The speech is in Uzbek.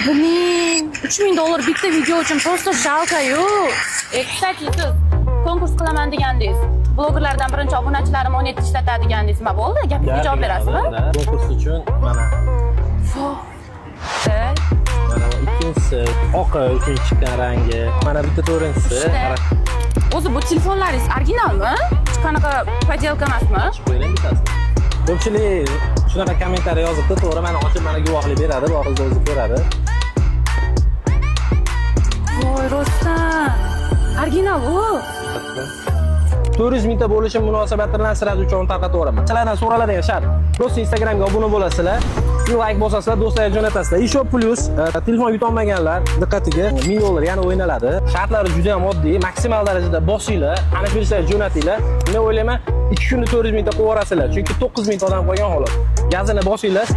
Bilming, $3000 bitta video uchun prosta жалко-yu. Kstati, siz konkurs qilaman degandingiz. Blogerlardan birinchi obunachilarim 17 ishlatadi degandingiz. Nima bo'ldi? Gapingizga javob berasizmi? Konkurs uchun mana. Mana ikkinchisi oq uchun chiqqan rangi. Mana bitta to'rinchisi. O'zi bu telefonlaringiz originalmi? Qanaqa podelka emasmi? Qo'ying bittasi. Ko'pchilik shunaqa kommentariy yozibdi, to'g'ri, mana ochib mana guvohlik beradi, bu qiz o'zi ko'radi. Voy, rostdan. Original u. 400 mingta bo'lishim munosabati bilan sizlar uchun tarqataveraman. Sizlardan so'raladigan shart: prosta Instagramga obuna bo'lasizlar, like bosasizlar, do'stlarga jo'natasizlar. eShop Plus telefon yutolmaganlar diqqatiga $1000 yana o'ynaladi. Shartlari juda ham oddiy, maksimal darajada bosinglar, ana shu ishlarga jo'natinglar. Men o'ylayman 2 kunda 400 mingta qo'yib yuborasizlar, chunki 9000 ta odam qo'ygan xolos. Gazini bosinglar,